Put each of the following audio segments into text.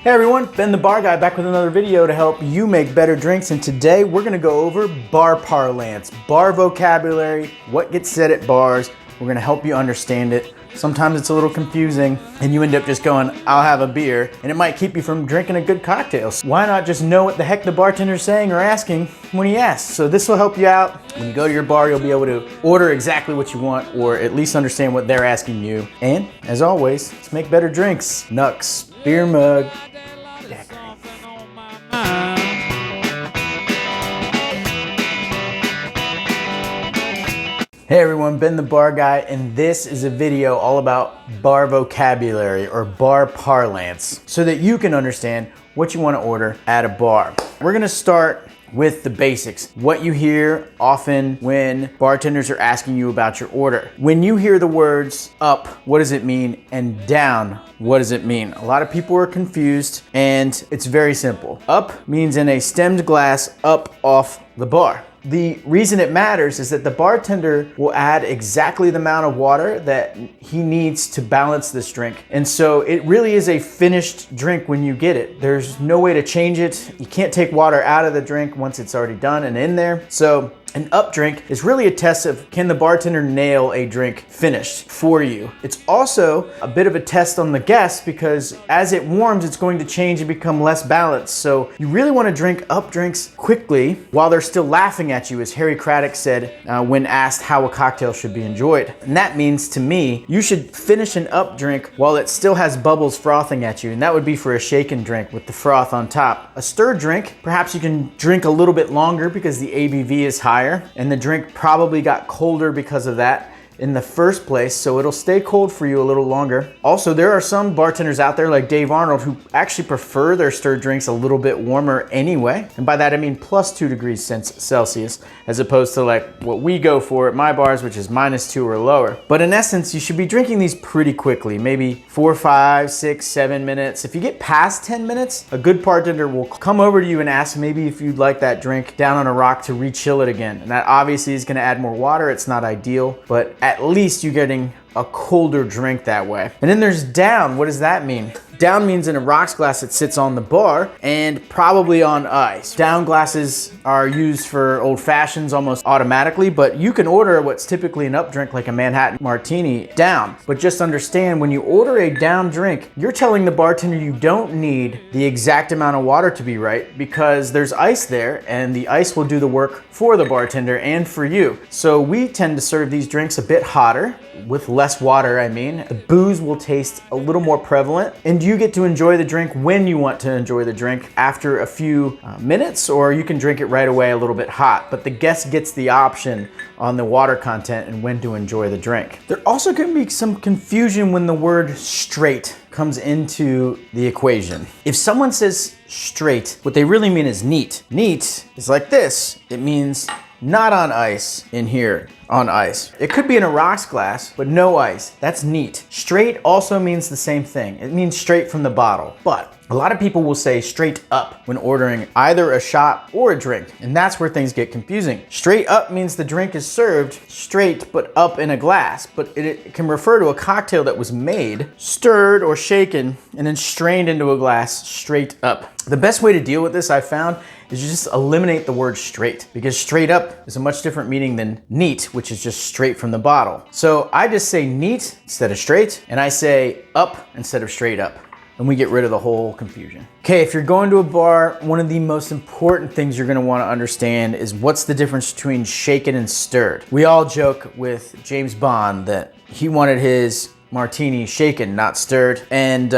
Hey everyone, Ben the Bar Guy back with another video to help you make better drinks, and today we're gonna go over bar parlance, bar vocabulary, what gets said at bars. We're gonna help you understand it. Sometimes it's a little confusing and you end up just going, I'll have a beer, and it might keep you from drinking a good cocktail. So why not just know what the heck the bartender's saying or asking when he asks? So this will help you out. When you go to your bar, you'll be able to order exactly what you want, or at least understand what they're asking you. And as always, let's make better drinks. Nux, beer mug. Hey everyone, Ben the Bar Guy, and this is a video all about bar vocabulary or bar parlance so that you can understand what you want to order at a bar. We're gonna start with the basics. What you hear often when bartenders are asking you about your order. When you hear the words up, what does it mean? And down, what does it mean? A lot of people are confused, and it's very simple. Up means in a stemmed glass up off the bar. The reason it matters is that the bartender will add exactly the amount of water that he needs to balance this drink. And so it really is a finished drink when you get it. There's no way to change it. You can't take water out of the drink once it's already done and in there. So an up drink is really a test of, can the bartender nail a drink finished for you? It's also a bit of a test on the guest, because as it warms, it's going to change and become less balanced. So you really want to drink up drinks quickly while they're still laughing at you, as Harry Craddock said when asked how a cocktail should be enjoyed. And that means, to me, you should finish an up drink while it still has bubbles frothing at you. And that would be for a shaken drink with the froth on top. A stirred drink, perhaps you can drink a little bit longer because the ABV is higher, and the drink probably got colder because of that in the first place, so it'll stay cold for you a little longer. Also, there are some bartenders out there like Dave Arnold who actually prefer their stirred drinks a little bit warmer anyway. And by that I mean plus 2 degrees Celsius, as opposed to like what we go for at my bars, which is -2 or lower. But in essence, you should be drinking these pretty quickly, maybe 4, 5, 6, 7 minutes. If you get past 10 minutes, a good bartender will come over to you and ask maybe if you'd like that drink down on a rock to rechill it again. And that obviously is gonna add more water. It's not ideal, but at least you're getting a colder drink that way. And then there's down. What does that mean? Down means in a rocks glass that sits on the bar and probably on ice. Down glasses are used for old fashions almost automatically, but you can order what's typically an up drink like a Manhattan martini down. But just understand, when you order a down drink, you're telling the bartender you don't need the exact amount of water to be right, because there's ice there and the ice will do the work for the bartender and for you. So we tend to serve these drinks a bit hotter with less water. I mean, the booze will taste a little more prevalent, and you get to enjoy the drink when you want to enjoy the drink after a few minutes, or you can drink it right away a little bit hot. But the guest gets the option on the water content and when to enjoy the drink. There also can be some confusion when the word straight comes into the equation. If someone says straight, what they really mean is neat. Neat is like this. It means not on ice in here, on ice. It could be in a rocks glass, but no ice. That's neat. Straight also means the same thing. It means straight from the bottle. But a lot of people will say straight up when ordering either a shot or a drink, and that's where things get confusing. Straight up means the drink is served straight but up in a glass, but it can refer to a cocktail that was made, stirred or shaken, and then strained into a glass straight up. The best way to deal with this, I found, is you just eliminate the word straight, because straight up is a much different meaning than neat, which is just straight from the bottle. So I just say neat instead of straight, and I say up instead of straight up, and we get rid of the whole confusion. Okay, if you're going to a bar, one of the most important things you're gonna wanna understand is what's the difference between shaken and stirred. We all joke with James Bond that he wanted his martini shaken, not stirred. And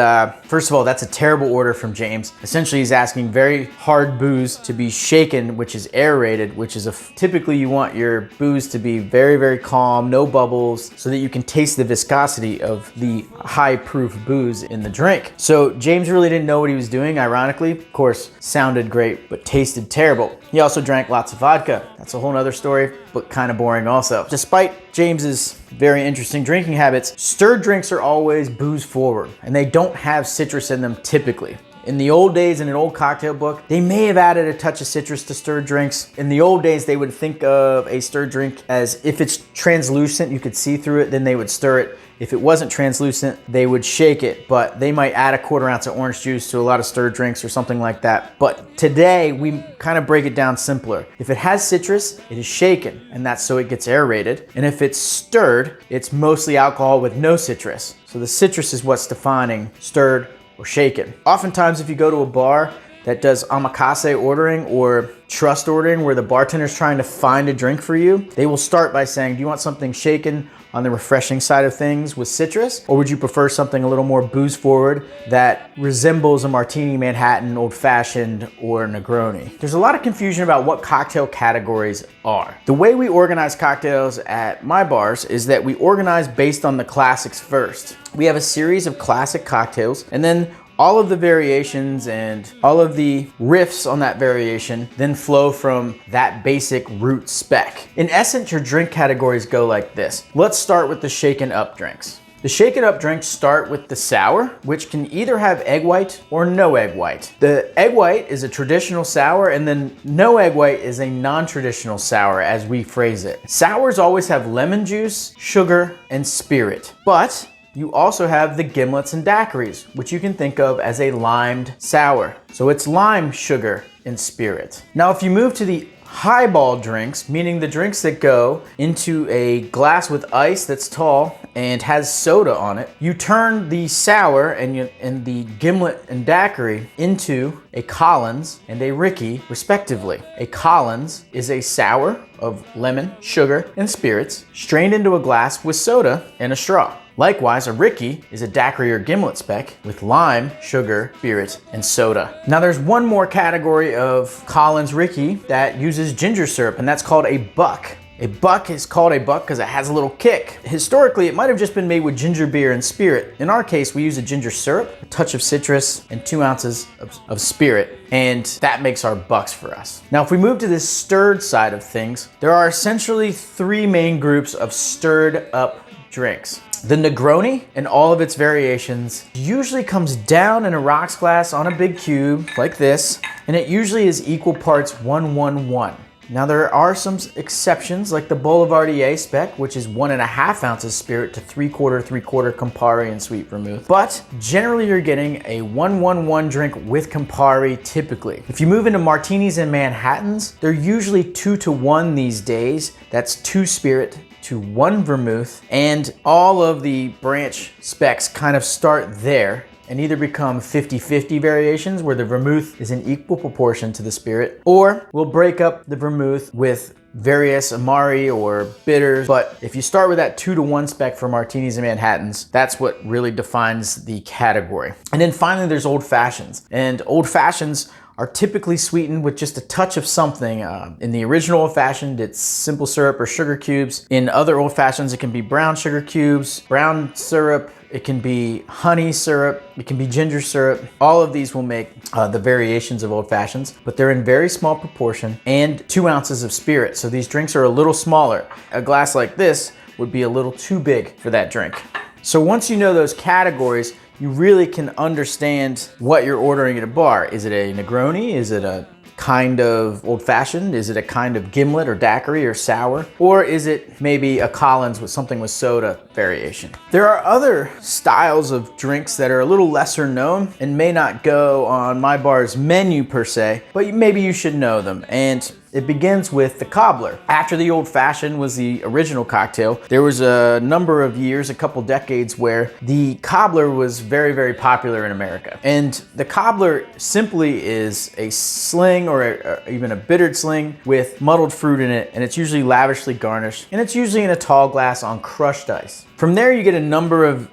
first of all, that's a terrible order from James. Essentially, he's asking very hard booze to be shaken, which is aerated, which is typically you want your booze to be very, very calm, no bubbles, so that you can taste the viscosity of the high proof booze in the drink. So James really didn't know what he was doing, ironically. Of course, sounded great, but tasted terrible. He also drank lots of vodka. That's a whole nother story, but kind of boring also. Despite James's very interesting drinking habits, stirred drinks are always booze forward, and they don't have citrus in them typically. In the old days, in an old cocktail book, they may have added a touch of citrus to stirred drinks. In the old days, they would think of a stirred drink as if it's translucent, you could see through it, then they would stir it. If it wasn't translucent, they would shake it, but they might add a 1/4 ounce of orange juice to a lot of stirred drinks or something like that. But today, we kind of break it down simpler. If it has citrus, it is shaken, and that's so it gets aerated. And if it's stirred, it's mostly alcohol with no citrus. So the citrus is what's defining stirred or shaken. Oftentimes, if you go to a bar that does omakase ordering or trust ordering, where the bartender's trying to find a drink for you, they will start by saying, do you want something shaken on the refreshing side of things with citrus? Or would you prefer something a little more booze forward that resembles a martini, Manhattan, old fashioned, or Negroni? There's a lot of confusion about what cocktail categories are. The way we organize cocktails at my bars is that we organize based on the classics first. We have a series of classic cocktails, and then all of the variations and all of the riffs on that variation then flow from that basic root spec. In essence, your drink categories go like this. Let's start with the shaken up drinks. The shaken up drinks start with the sour, which can either have egg white or no egg white. The egg white is a traditional sour, and then no egg white is a non-traditional sour, as we phrase it. Sours always have lemon juice, sugar, and spirit. But you also have the gimlets and daiquiris, which you can think of as a limed sour. So it's lime, sugar, and spirit. Now, if you move to the highball drinks, meaning the drinks that go into a glass with ice that's tall and has soda on it, you turn the sour and the gimlet and daiquiri into a Collins and a Rickey, respectively. A Collins is a sour of lemon, sugar, and spirits strained into a glass with soda and a straw. Likewise, a Rickey is a daiquiri or gimlet spec with lime, sugar, spirit, and soda. Now there's one more category of Collins Rickey that uses ginger syrup, and that's called a buck. A buck is called a buck because it has a little kick. Historically, it might have just been made with ginger beer and spirit. In our case, we use a ginger syrup, a touch of citrus, and 2 ounces of spirit, and that makes our bucks for us. Now, if we move to this stirred side of things, there are essentially 3 main groups of stirred up drinks. The Negroni and all of its variations usually comes down in a rocks glass on a big cube like this, and it usually is equal parts 1-1-1. Now there are some exceptions like the Boulevardier spec, which is 1.5 ounces spirit to 3/4 Campari and sweet vermouth. But generally you're getting a 1-1-1 drink with Campari typically. If you move into martinis and Manhattans, they're usually 2-to-1 these days. That's 2 spirit to 1 vermouth, and all of the branch specs kind of start there and either become 50-50 variations where the vermouth is in equal proportion to the spirit, or we'll break up the vermouth with various amari or bitters. But if you start with that 2-to-1 spec for martinis and Manhattans, that's what really defines the category. And then finally there's old fashions, and old fashions are typically sweetened with just a touch of something. In the original old fashioned, it's simple syrup or sugar cubes. In other old fashions, it can be brown sugar cubes, brown syrup, it can be honey syrup, it can be ginger syrup. All of these will make the variations of old fashions, but they're in very small proportion, and 2 ounces of spirit. So these drinks are a little smaller. A glass like this would be a little too big for that drink. So once you know those categories, you really can understand what you're ordering at a bar. Is it a Negroni? Is it a kind of old fashioned? Is it a kind of gimlet or daiquiri or sour? Or is it maybe a Collins with something with soda variation? There are other styles of drinks that are a little lesser known and may not go on my bar's menu per se, but maybe you should know them. And it begins with the cobbler. After the old fashioned was the original cocktail, there was a number of years, a couple decades, where the cobbler was very, very popular in America. And the cobbler simply is a sling or even a bittered sling with muddled fruit in it, and it's usually lavishly garnished, and it's usually in a tall glass on crushed ice. From there, you get a number of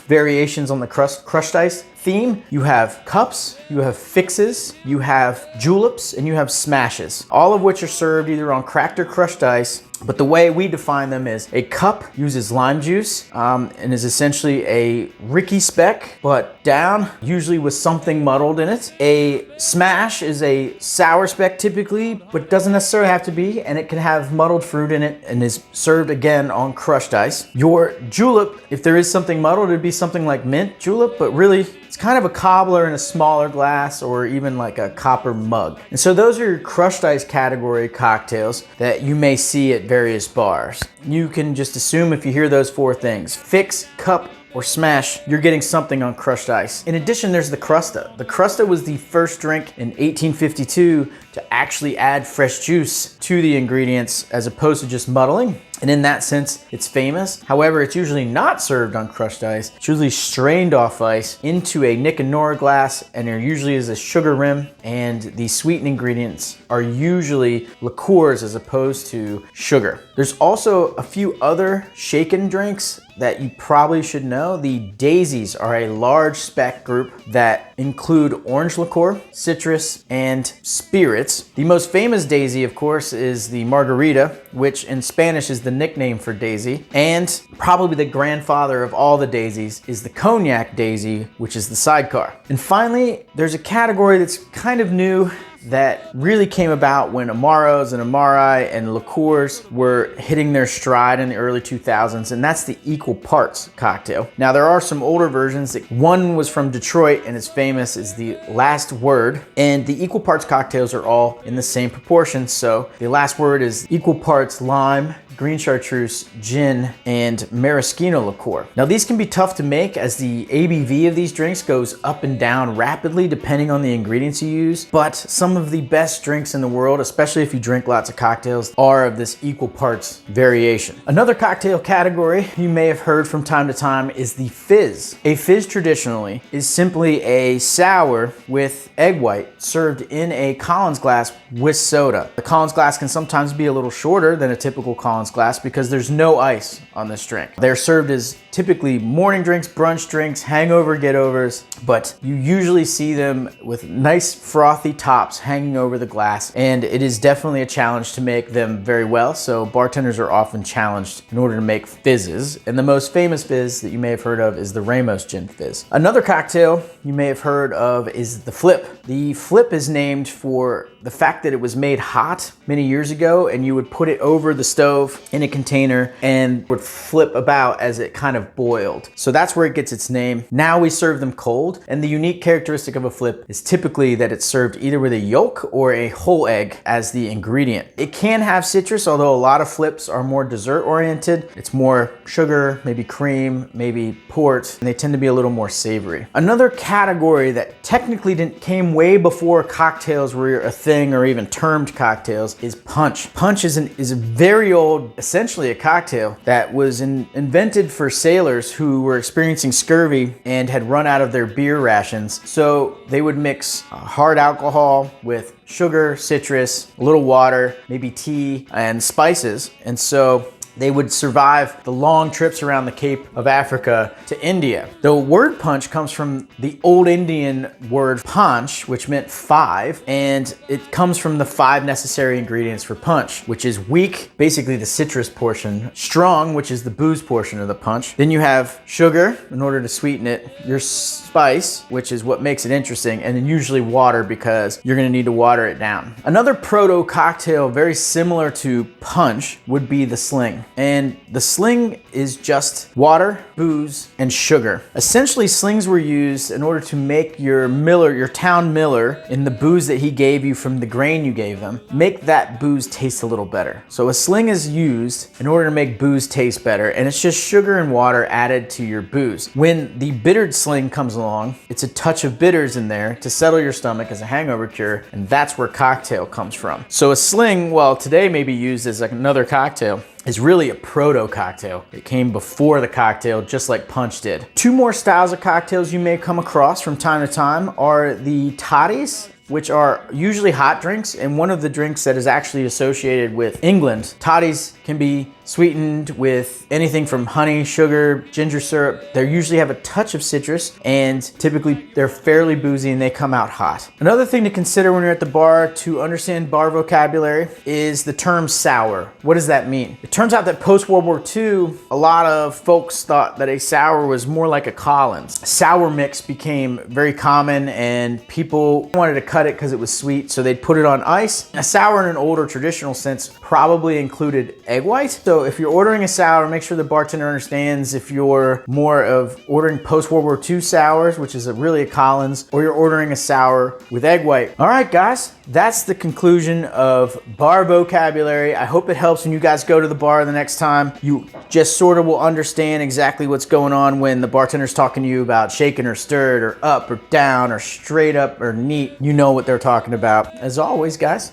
variations on the crushed ice theme. You have cups, you have fixes, you have juleps, and you have smashes, all of which are served either on cracked or crushed ice. But the way we define them is a cup uses lime juice and is essentially a Rickey spec, but down, usually with something muddled in it. A smash is a sour spec typically, but doesn't necessarily have to be, and it can have muddled fruit in it and is served again on crushed ice. Your julep, if there is something muddled, it'd be something like mint julep, but really It's kind of a cobbler in a smaller glass or even like a copper mug. And so those are your crushed ice category cocktails that you may see at various bars. You can just assume if you hear those four things, fix, cup, or smash, you're getting something on crushed ice. In addition, there's the Crusta. The Crusta was the first drink in 1852 to actually add fresh juice to the ingredients as opposed to just muddling. And in that sense, it's famous. However, it's usually not served on crushed ice. It's usually strained off ice into a Nick and Nora glass, and there usually is a sugar rim, and the sweetened ingredients are usually liqueurs as opposed to sugar. There's also a few other shaken drinks that you probably should know. The daisies are a large spec group that include orange liqueur, citrus, and spirits. The most famous daisy, of course, is the margarita, which in Spanish is the nickname for daisy. And probably the grandfather of all the daisies is the cognac daisy, which is the sidecar. And finally, there's a category that's kind of new that really came about when Amaros and Amari and liqueurs were hitting their stride in the early 2000s, and that's the equal parts cocktail. Now, there are some older versions. One was from Detroit and is famous as the Last Word, and the equal parts cocktails are all in the same proportion. So the Last Word is equal parts lime, green chartreuse, gin, and maraschino liqueur. Now, these can be tough to make as the ABV of these drinks goes up and down rapidly depending on the ingredients you use, but some of the best drinks in the world, especially if you drink lots of cocktails, are of this equal parts variation. Another cocktail category you may have heard from time to time is the fizz. A fizz traditionally is simply a sour with egg white served in a Collins glass with soda. The Collins glass can sometimes be a little shorter than a typical Collins glass because there's no ice on this drink. They're served as typically morning drinks, brunch drinks, hangover get-overs, but you usually see them with nice frothy tops hanging over the glass, and it is definitely a challenge to make them very well, so bartenders are often challenged in order to make fizzes, and the most famous fizz that you may have heard of is the Ramos Gin Fizz. Another cocktail you may have heard of is the Flip. The Flip is named for the fact that it was made hot many years ago, and you would put it over the stove in a container and would flip about as it kind of boiled. So that's where it gets its name. Now we serve them cold, and the unique characteristic of a flip is typically that it's served either with a yolk or a whole egg as the ingredient. It can have citrus, although a lot of flips are more dessert oriented. It's more sugar, maybe cream, maybe port, and they tend to be a little more savory. Another category that technically came way before cocktails were a thing or even termed cocktails is punch. Punch is a very old, essentially a cocktail that was invented for sailors who were experiencing scurvy and had run out of their beer rations. So they would mix hard alcohol with sugar, citrus, a little water, maybe tea, and spices. And so they would survive the long trips around the Cape of Africa to India. The word punch comes from the old Indian word panch, which meant 5, and it comes from the 5 necessary ingredients for punch, which is weak, basically the citrus portion, strong, which is the booze portion of the punch. Then you have sugar in order to sweeten it, your spice, which is what makes it interesting, and then usually water because you're gonna need to water it down. Another proto cocktail very similar to punch would be the sling. And the sling is just water, booze, and sugar. Essentially, slings were used in order to make your miller, your town miller, in the booze that he gave you from the grain you gave them, make that booze taste a little better. So a sling is used in order to make booze taste better, and it's just sugar and water added to your booze. When the bittered sling comes along, it's a touch of bitters in there to settle your stomach as a hangover cure, and that's where cocktail comes from. So a sling, while today may be used as another cocktail, is really a proto cocktail. It came before the cocktail, just like punch did. 2 more styles of cocktails you may come across from time to time are the toddies, which are usually hot drinks, and one of the drinks that is actually associated with England. Toddies can be sweetened with anything from honey, sugar, ginger syrup. They usually have a touch of citrus, and typically they're fairly boozy and they come out hot. Another thing to consider when you're at the bar to understand bar vocabulary is the term sour. What does that mean? It turns out that post-World War II, a lot of folks thought that a sour was more like a Collins. Sour mix became very common, and people wanted to cut it because it was sweet, so they'd put it on ice. A sour in an older traditional sense probably included egg white. So So if you're ordering a sour, make sure the bartender understands if you're more of ordering post-World War II sours, which is really a Collins, or you're ordering a sour with egg white. All right, guys, that's the conclusion of bar vocabulary. I hope it helps when you guys go to the bar the next time. You just sort of will understand exactly what's going on when the bartender's talking to you about shaken or stirred or up or down or straight up or neat. You know what they're talking about. As always, guys,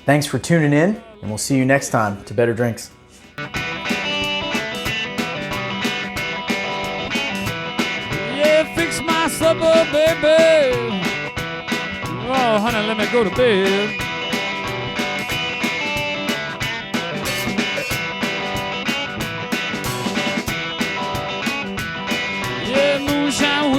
thanks for tuning in, and we'll see you next time to Better Drinks. Yeah, fix my supper, baby. Oh, honey, let me go to bed.